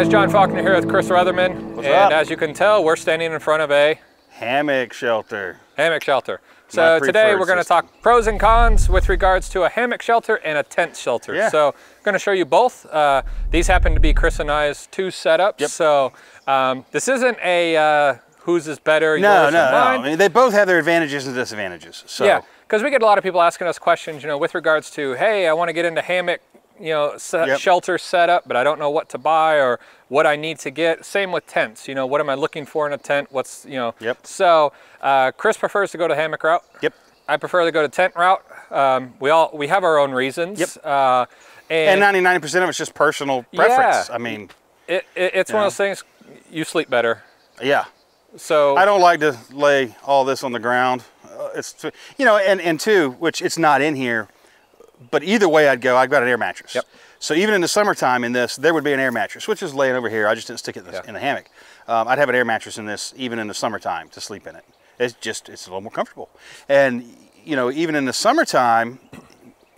guys, Jon Faulkner here with Chris Weatherman. What's up? As you can tell, we're standing in front of a hammock shelter. Hammock shelter. So today we're going to talk pros and cons with regards to a hammock shelter and a tent shelter. Yeah. So I'm going to show you both. These happen to be Chris and I's two setups. Yep. So this isn't a whose is better, No. yours or mine. I mean, they both have their advantages and disadvantages. So. Yeah, because we get a lot of people asking us questions, you know, with regards to, hey, I want to get into hammock, you know, shelter setup, but I don't know what to buy or what I need to get. Same with tents, you know, what am I looking for in a tent? What's, you know, so Chris prefers to go to hammock route. Yep. I prefer to go to tent route. We have our own reasons. Yep. And 99% of it's just personal preference. Yeah, I mean, it's one of those things, you sleep better. Yeah. So I don't like to lay all this on the ground. It's, you know, and two, which it's not in here, but either way I'd go, I've got an air mattress. Yep. So even in the summertime in this, there would be an air mattress, which is laying over here. I just didn't stick it in the hammock. I'd have an air mattress in this, even in the summertime, to sleep in it. It's a little more comfortable. And, you know, even in the summertime,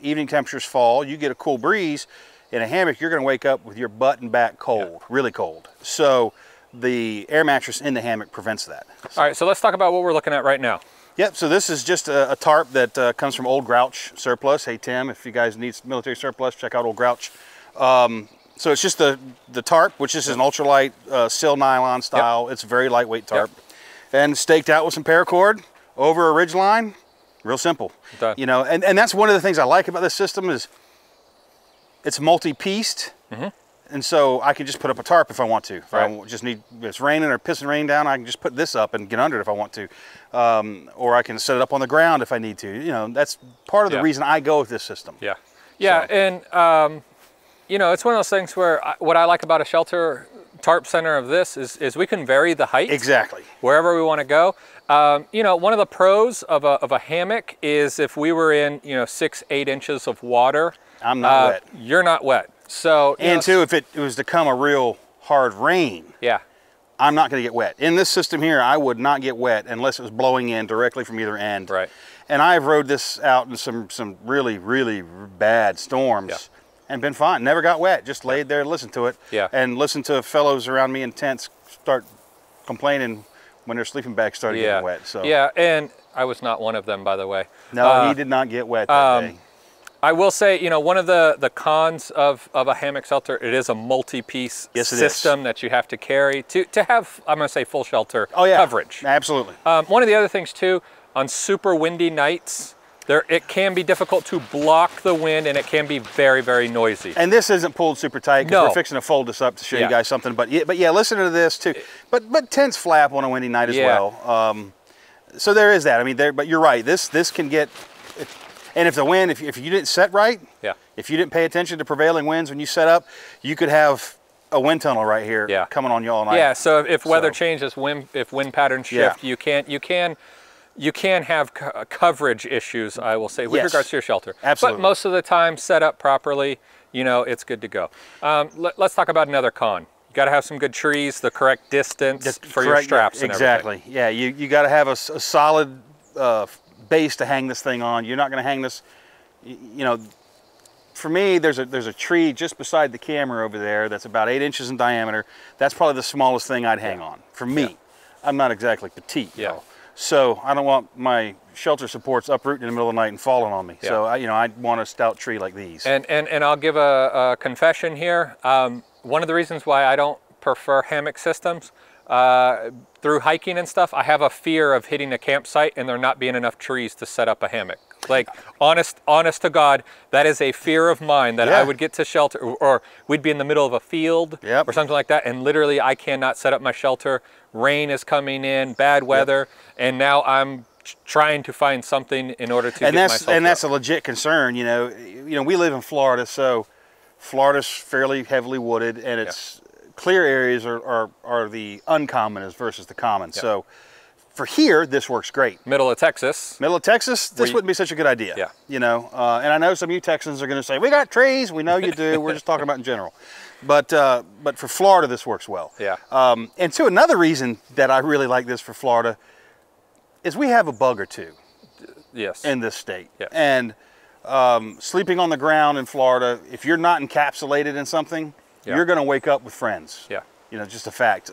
evening temperatures fall, you get a cool breeze. In a hammock, you're going to wake up with your butt and back cold, really cold. So the air mattress in the hammock prevents that. So. All right, so let's talk about what we're looking at right now. Yep, so this is just a tarp that comes from Old Grouch Surplus. Hey Tim, if you guys need military surplus, check out Old Grouch. So it's just the tarp, which is an ultralight sil nylon style. Yep. It's a very lightweight tarp. Yep. And staked out with some paracord over a ridge line. Real simple. Done. You know, and that's one of the things I like about this system is it's multi-pieced. Mm-hmm. And so I can just put up a tarp if I want to. If I just need, if it's raining or pissing rain down, I can just put this up and get under it if I want to. Or I can set it up on the ground if I need to. You know, that's part of the reason I go with this system. Yeah. Yeah, so. And you know, it's one of those things where what I like about a shelter tarp center of this is we can vary the height. Exactly. Wherever we want to go. You know, one of the pros of a hammock is if we were in, you know, 6-8 inches of water. I'm not wet. You're not wet. So, and two, if it was to come a real hard rain, I'm not going to get wet. In this system here, I would not get wet unless it was blowing in directly from either end. Right. And I've rode this out in some really, really bad storms and been fine. Never got wet. Just laid there and listened to it. Yeah. And listened to fellows around me in tents start complaining when their sleeping bags started getting wet. So. Yeah, and I was not one of them, by the way. No, he did not get wet that day. I will say, you know, one of the cons of a hammock shelter, it is a multi-piece system that you have to carry to have, I'm going to say, full shelter coverage. Absolutely. One of the other things, too, on super windy nights, it can be difficult to block the wind, and it can be very, very noisy. And this isn't pulled super tight, because we're fixing to fold this up to show you guys something. But yeah, listen to this, too. But tents flap on a windy night as well. So there is that. I mean, but you're right. This can get... And if the wind, if you didn't set right, if you didn't pay attention to prevailing winds when you set up, you could have a wind tunnel right here coming on you all night. Yeah, so if weather changes, if wind patterns shift, you can have coverage issues, I will say, with regards to your shelter. Absolutely. But most of the time, set up properly, you know, it's good to go. Let's talk about another con. You got to have some good trees, the correct distance for your straps and everything. Exactly. Yeah, you got to have a solid base to hang this thing on. You're not going to hang this, you know, for me, there's a tree just beside the camera over there that's about 8 inches in diameter. That's probably the smallest thing I'd hang on. For me, I'm not exactly petite, so I don't want my shelter supports uprooting in the middle of the night and falling on me. So you know, I want a stout tree like these. And I'll give a confession here. One of the reasons why I don't prefer hammock systems, through hiking and stuff, I have a fear of hitting a campsite and there not being enough trees to set up a hammock. Like, honest to God, that is a fear of mine, that I would get to shelter, or we'd be in the middle of a field or something like that, and literally I cannot set up my shelter. Rain is coming in, bad weather, and now I'm trying to find something in order to get myself And that's a legit concern. You know, we live in Florida, so Florida's fairly heavily wooded, and it's clear areas are the uncommon versus the common. So for here, this works great. Middle of Texas, this wouldn't be such a good idea. Yeah. You know, and I know some of you Texans are going to say, we got trees. We know you do. We're just talking about in general. But for Florida, this works well. Yeah. And to another reason that I really like this for Florida is we have a bug or two. Yes. In this state. Yes. And sleeping on the ground in Florida, if you're not encapsulated in something, you're going to wake up with friends. Yeah. You know, just a fact.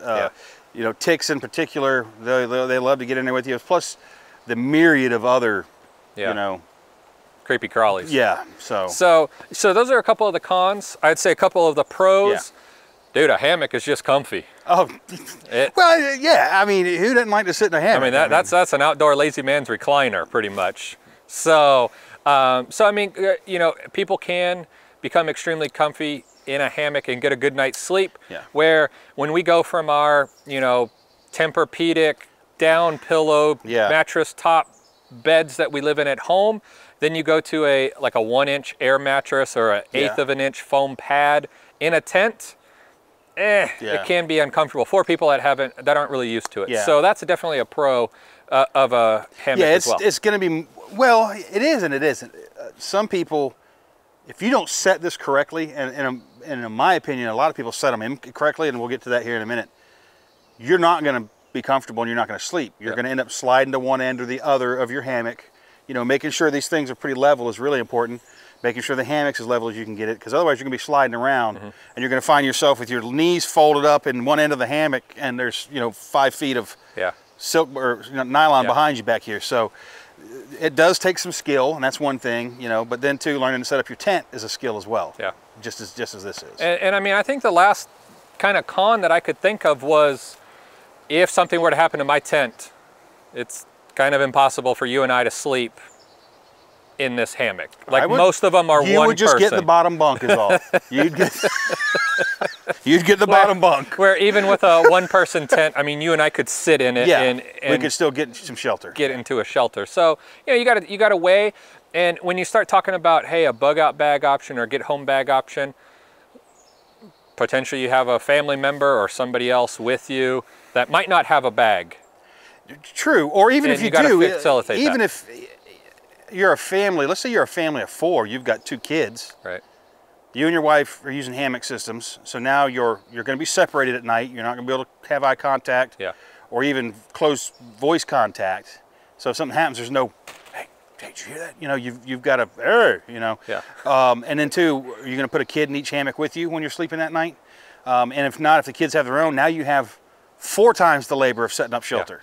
You know, ticks in particular, they love to get in there with you. Plus the myriad of other, you know, creepy crawlies. Yeah. So those are a couple of the cons. I'd say a couple of the pros. Dude, a hammock is just comfy. Oh, well, yeah. I mean, who doesn't like to sit in a hammock? I mean, that's an outdoor lazy man's recliner, pretty much. So, I mean, you know, people can become extremely comfy in a hammock and get a good night's sleep. Yeah. Where when we go from our, you know, Tempur-Pedic down pillow mattress top beds that we live in at home, then you go to a like a 1-inch air mattress or an 1/8 of an inch foam pad in a tent. It can be uncomfortable for people that aren't really used to it. Yeah. So that's definitely a pro of a hammock as well. It's going to be, well, it is and it isn't. Some people, if you don't set this correctly, and in my opinion, a lot of people set them incorrectly, and we'll get to that here in a minute, you're not going to be comfortable and you're not going to sleep. You're going to end up sliding to one end or the other of your hammock. You know, making sure these things are pretty level is really important. Making sure the hammock's as level as you can get it, because otherwise you're going to be sliding around and you're going to find yourself with your knees folded up in one end of the hammock, and there's, you know, 5 feet of silk or nylon behind you back here. So it does take some skill, and that's one thing, you know, but then too, learning to set up your tent is a skill as well. Yeah. Just as this is. And I mean, I think the last kind of con that I could think of was if something were to happen to my tent, it's kind of impossible for you and I to sleep in this hammock. Like most of them are one person. You would just get the bottom bunk is all. You'd get the bottom bunk. Where even with a one-person tent, I mean, you and I could sit in it and we could still get some shelter. Get into a shelter. So, you know, you gotta weigh, and when you start talking about, hey, a bug out bag option or get home bag option, potentially you have a family member or somebody else with you that might not have a bag. True, or even if you do, even if you're a family, let's say you're a family of 4, you've got 2 kids. Right. You and your wife are using hammock systems, so now you're going to be separated at night. You're not going to be able to have eye contact or even close voice contact. So if something happens, there's no, hey, did you hear that? You know, you've got to, you know. Yeah. And then too, are you going to put a kid in each hammock with you when you're sleeping that night? And if not, if the kids have their own, now you have 4 times the labor of setting up shelter.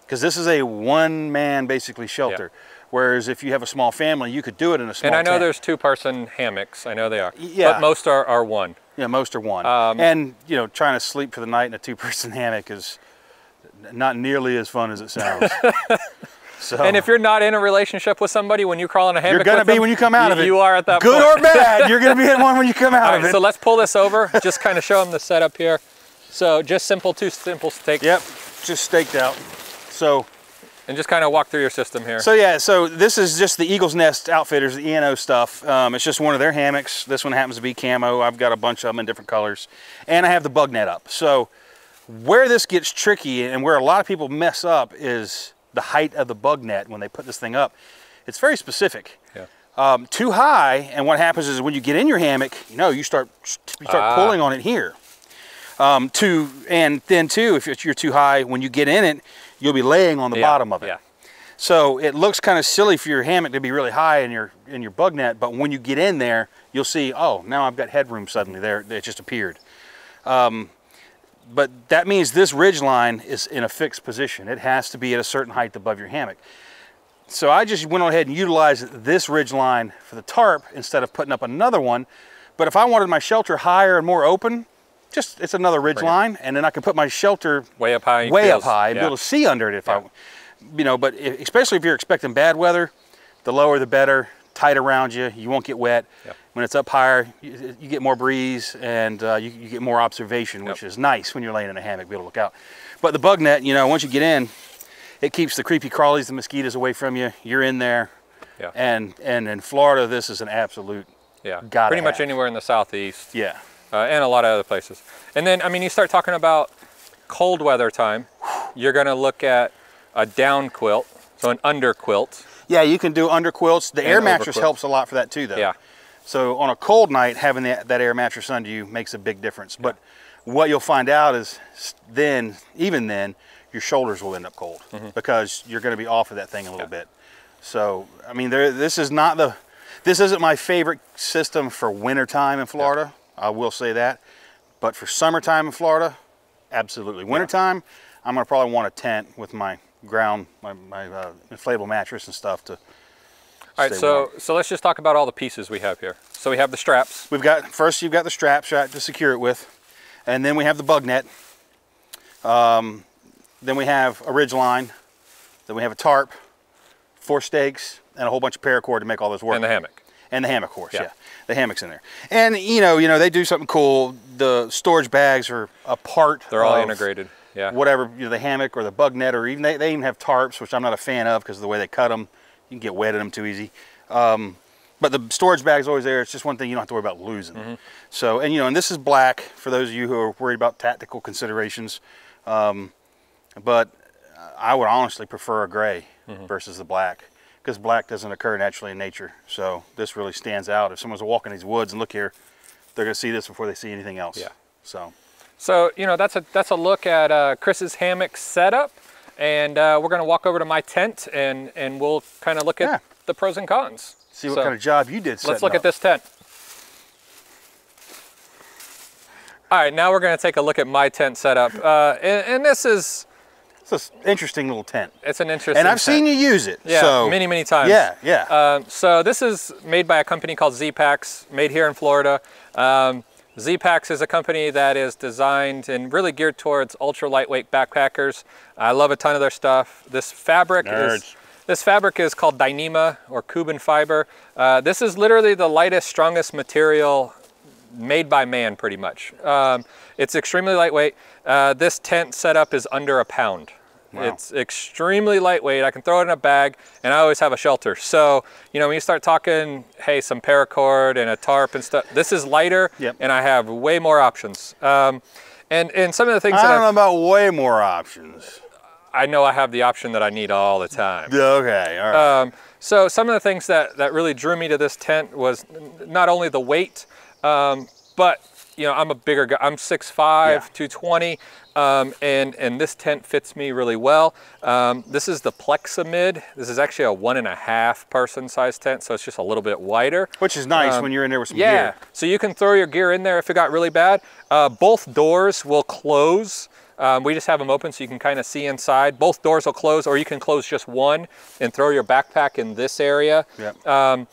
Because this is a one-man, basically, shelter. Whereas if you have a small family, you could do it in a small tent. And I know there's 2-person hammocks. I know they are. Yeah. But most are one. Yeah, most are one. And, you know, trying to sleep for the night in a 2-person hammock is not nearly as fun as it sounds. And if you're not in a relationship with somebody when you crawl in a hammock, you're going to be when you come out of it. You are at that point. Good or bad, you're going to be in one when you come out of it. So let's pull this over. Just kind of show them the setup here. So just 2 simple stakes. Yep, just staked out. So. And just kind of walk through your system here. So yeah, so this is just the Eagle's Nest Outfitters, the ENO stuff. It's just one of their hammocks. This one happens to be camo. I've got a bunch of them in different colors. And I have the bug net up. So where this gets tricky and where a lot of people mess up is the height of the bug net when they put this thing up. It's very specific. Yeah. Too high, and what happens is when you get in your hammock, you know, you start pulling on it here. And then too, if you're too high, when you get in it, you'll be laying on the bottom of it. Yeah. So it looks kind of silly for your hammock to be really high in your bug net, but when you get in there, you'll see, oh, now I've got headroom suddenly there. It just appeared. But that means this ridge line is in a fixed position. It has to be at a certain height above your hammock. So I just went ahead and utilized this ridge line for the tarp instead of putting up another one. But if I wanted my shelter higher and more open, it's another ridge line, and then I can put my shelter way up high, and be able to see under it if I, you know. But especially if you're expecting bad weather, the lower the better. Tight around you, you won't get wet. Yep. When it's up higher, you get more breeze and you get more observation, which is nice when you're laying in a hammock, be able to look out. But the bug net, you know, once you get in, it keeps the creepy crawlies, the mosquitoes away from you. You're in there, and in Florida, this is an absolute pretty much anywhere in the southeast. Yeah. And a lot of other places. And then, I mean, you start talking about cold weather time, you're going to look at a down quilt, so an under quilt. Yeah, you can do under quilts. The air mattress helps a lot for that too, though. Yeah. So on a cold night, having that air mattress under you makes a big difference. But what you'll find out is even then, your shoulders will end up cold because you're going to be off of that thing a little bit. So, I mean, this isn't my favorite system for winter time in Florida. I will say that. But for summertime in Florida, absolutely. Wintertime, I'm gonna probably want a tent with my ground, my inflatable mattress and stuff to. All right, so let's just talk about all the pieces we have here. So we have the straps. We've got, first you've got the straps to secure it with, and then we have the bug net. Then we have a ridge line. Then we have a tarp, 4 stakes, and a whole bunch of paracord to make all this work. And the hammock. And the hammock, of course, yeah. The hammock's in there. And you know, they do something cool. The storage bags are a part. They're all integrated. Yeah. Whatever, the hammock or the bug net, or even they even have tarps, which I'm not a fan of because of the way they cut them. You can get wet in them too easy. But the storage bag's always there. It's just one thing you don't have to worry about losing. So, and and this is black for those of you who are worried about tactical considerations. But I would honestly prefer a gray versus the black, because black doesn't occur naturally in nature. So this really stands out. If someone's walking these woods and look here, they're going to see this before they see anything else. Yeah. So that's a look at Chris's hammock setup. And we're going to walk over to my tent and we'll kind of look at the pros and cons. See what kind of job you did. Let's look at this tent. All right, now we're going to take a look at my tent setup. And this is... It's an interesting little tent. It's an interesting And I've seen you use it. Yeah, so. many times. Yeah, yeah. So this is made by a company called Z-Packs, made here in Florida. Z-Packs is a company that is designed and really geared towards ultra lightweight backpackers. I love a ton of their stuff. This fabric is called Dyneema or Cuban fiber. This is literally the lightest, strongest material made by man, pretty much. It's extremely lightweight. This tent setup is under a pound. Wow. It's extremely lightweight. I can throw it in a bag, and I always have a shelter. So, when you start talking, hey, some paracord and a tarp and stuff, this is lighter, and I have way more options. And some of the things I don't know about way more options. I know I have the option that I need all the time. Okay, all right. So some of the things that really drew me to this tent was not only the weight, but I'm a bigger guy. I'm 6'5", 220, and this tent fits me really well. This is the Plexamid. This is actually a 1.5 person size tent, so it's just a little bit wider. Which is nice when you're in there with some gear. Yeah, so you can throw your gear in there if it got really bad. Both doors will close. We just have them open so you can kind of see inside. Both doors will close, or you can close just one and throw your backpack in this area. Yep.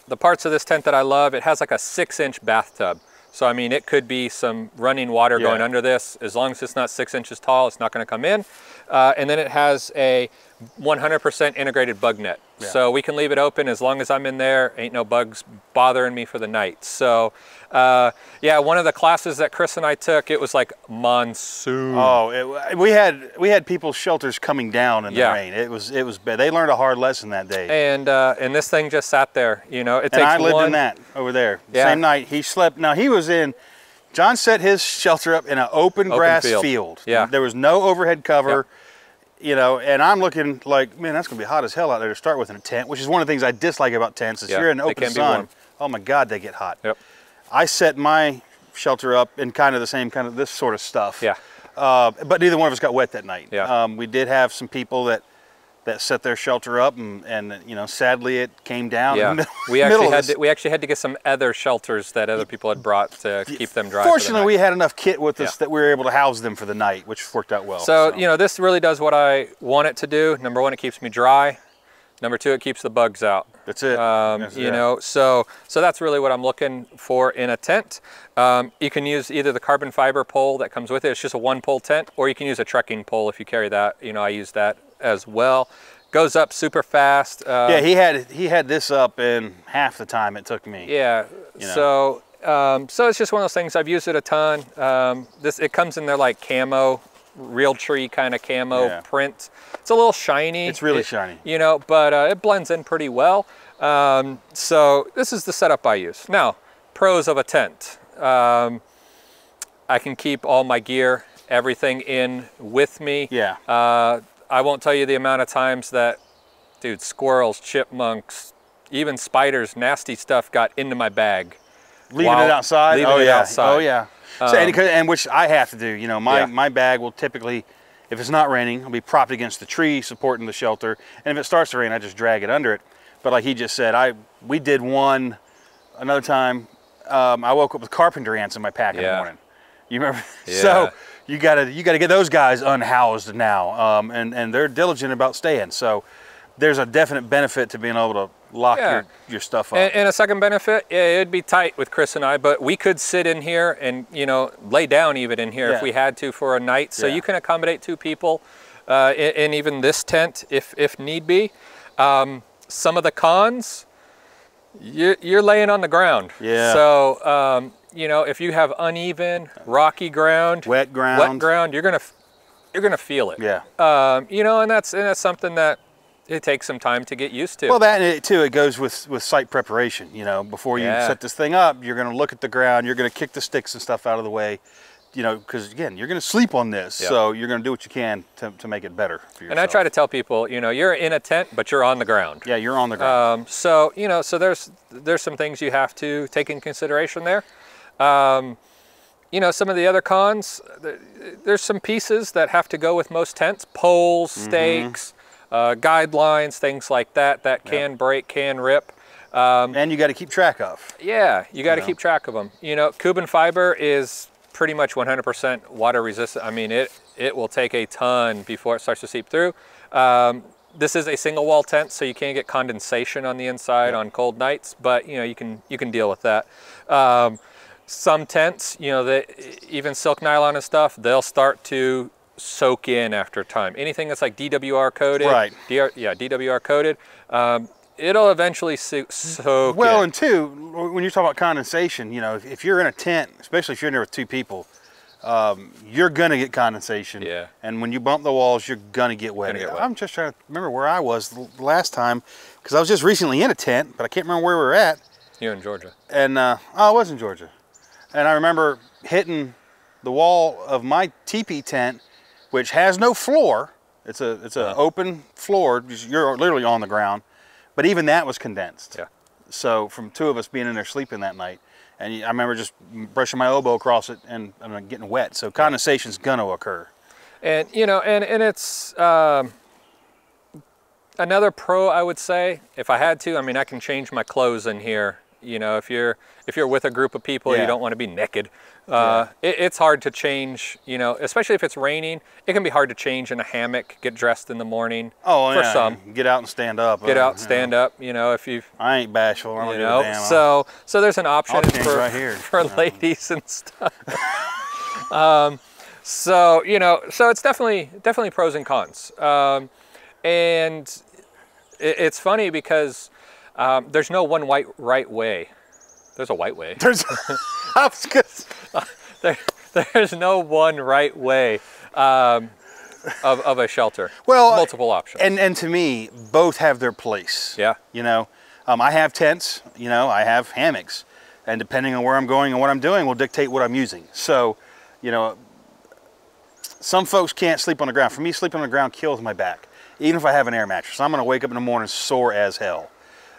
The parts of this tent that I love, it has like a 6-inch bathtub. So, I mean, it could be some running water going under this. As long as it's not 6 inches tall, it's not going to come in. And then it has a 100% integrated bug net. Yeah. So we can leave it open as long as I'm in there. Ain't no bugs bothering me for the night. So, yeah, one of the classes that Chris and I took, it was like monsoon. Oh, we had people's shelters coming down in the rain. It was bad. They learned a hard lesson that day. And this thing just sat there. It takes and I lived in that over there. Yeah. Same night he slept. Now he was in. John set his shelter up in an open grass field. Yeah. There was no overhead cover. Yep. And I'm looking like, man, that's gonna be hot as hell out there to start with in a tent, which is one of the things I dislike about tents. Is you're in open sun. Oh my God, they get hot. Yep. I set my shelter up in kind of the same kind of this sort of stuff. Yeah. But neither one of us got wet that night. Yeah. We did have some people that set their shelter up, and sadly it came down. Yeah. We actually had to get some other shelters that other people had brought to keep them dry. Fortunately, we had enough kit with us that we were able to house them for the night, which worked out well. So this really does what I want it to do. Number one, it keeps me dry. Number two, it keeps the bugs out. That's it. So that's really what I'm looking for in a tent. You can use either the carbon fiber pole that comes with it. It's just a 1-pole tent, or you can use a trekking pole if you carry that. I use that as well. Goes up super fast. Yeah, he had this up in half the time it took me. Yeah. So it's just one of those things. I've used it a ton. It comes in there like camo, real tree kind of camo print. It's a little shiny. It's really shiny. But it blends in pretty well. So this is the setup I use. Now, pros of a tent. I can keep all my gear, everything in with me. Yeah. I won't tell you the amount of times that, dude, squirrels, chipmunks, even spiders, nasty stuff got into my bag. Leaving it outside? Leaving it outside. Oh, yeah. And which I have to do. My bag will typically, if it's not raining, I'll be propped against the tree supporting the shelter. And if it starts to rain, I just drag it under it. But like he just said, we did one another time. I woke up with carpenter ants in my pack in the morning. You remember? Yeah. So you gotta get those guys unhoused now, and they're diligent about staying. So there's a definite benefit to being able to lock your stuff up. And a second benefit, it'd be tight with Chris and I, but we could sit in here and, you know, lay down even in here if we had to for a night. So you can accommodate 2 people in even this tent if need be. Some of the cons, you're laying on the ground. Yeah. So, you know, if you have uneven, rocky ground, wet ground, you're gonna feel it. Yeah. You know, and that's something that it takes some time to get used to. Well, that and too, it goes with site preparation. You know, before you set this thing up, you're going to look at the ground, you're going to kick the sticks and stuff out of the way. You know, because again, you're going to sleep on this, so you're going to do what you can to make it better for yourself. And I try to tell people, you know, you're in a tent, but you're on the ground. Yeah, you're on the ground. So you know, so there's some things you have to take in consideration there. You know, some of the other cons, there's some pieces that have to go with most tents: poles, stakes. Guidelines, things like that can break, can rip. And you got to keep track of. Yeah, you got to keep track of them. You know, Cuban fiber is pretty much 100% water resistant. I mean, it will take a ton before it starts to seep through. This is a single wall tent, so you can't get condensation on the inside on cold nights, but you know, you can deal with that. Some tents, you know, even silk nylon and stuff, they'll start to soak in after time. Anything that's like DWR coated, DWR coated, it'll eventually soak well, in. And two, when you're talking about condensation, you know, if you're in a tent, especially if you're in there with 2 people, you're gonna get condensation. Yeah. And when you bump the walls, you're gonna get wet. I'm just trying to remember where I was the last time, because I was just recently in a tent, but I can't remember where we were at. You're in Georgia. And I was in Georgia, and I remember hitting the wall of my teepee tent, which has no floor. It's a open floor. You're literally on the ground, but even that was condensed. Yeah. So from 2 of us being in there sleeping that night, and I remember just brushing my elbow across it and I'm getting wet. So condensation's gonna occur. And you know, and it's another pro, I would say, if I had to. I mean, I can change my clothes in here. You know, if you're with a group of people, you don't want to be naked. It's hard to change, you know, especially if it's raining. It can be hard to change in a hammock, get dressed in the morning. Oh, for some. Get out and stand up. Get out, stand up, you know, if you... I ain't bashful. I don't give a damn. So there's an option for ladies and stuff. So, you know, so it's definitely pros and cons. And it's funny because there's no one right way. There's a white way. There's no one right way of a shelter. Well, multiple options. And to me, both have their place. Yeah. You know, I have tents. You know, I have hammocks, and depending on where I'm going and what I'm doing will dictate what I'm using. So, you know, some folks can't sleep on the ground. For me, sleeping on the ground kills my back, even if I have an air mattress. I'm going to wake up in the morning sore as hell.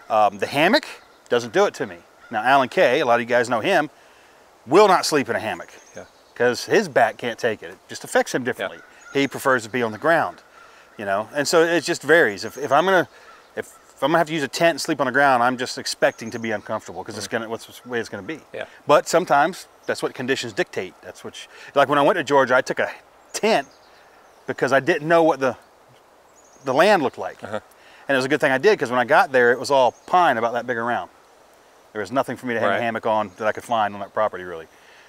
The hammock doesn't do it to me. Now, Alan Kay, a lot of you guys know him, will not sleep in a hammock because his back can't take it. It just affects him differently. Yeah. He prefers to be on the ground, you know, and so it just varies. If I'm gonna have to use a tent and sleep on the ground, I'm just expecting to be uncomfortable because that's the way it's gonna be. Yeah. But sometimes that's what conditions dictate. That's what, like when I went to Georgia, I took a tent because I didn't know what the land looked like. And it was a good thing I did, because when I got there, it was all pine about that big around. There was nothing for me to have a hammock on that I could find on that property, really.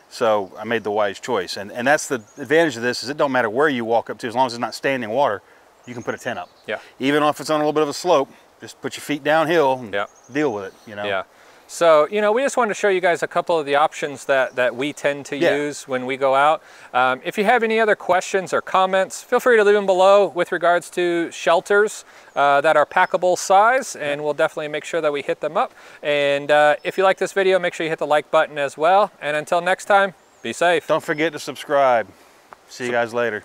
So I made the wise choice. And that's the advantage of this, is it don't matter where you walk up to, as long as it's not standing water, you can put a tent up. Yeah. Even if it's on a little bit of a slope, just put your feet downhill and deal with it, you know. Yeah. So, you know, we just wanted to show you guys a couple of the options that we tend to use when we go out. If you have any other questions or comments, feel free to leave them below with regards to shelters that are packable size, and we'll definitely make sure that we hit them up. And if you like this video, make sure you hit the like button as well. And until next time, be safe. Don't forget to subscribe. See you guys later.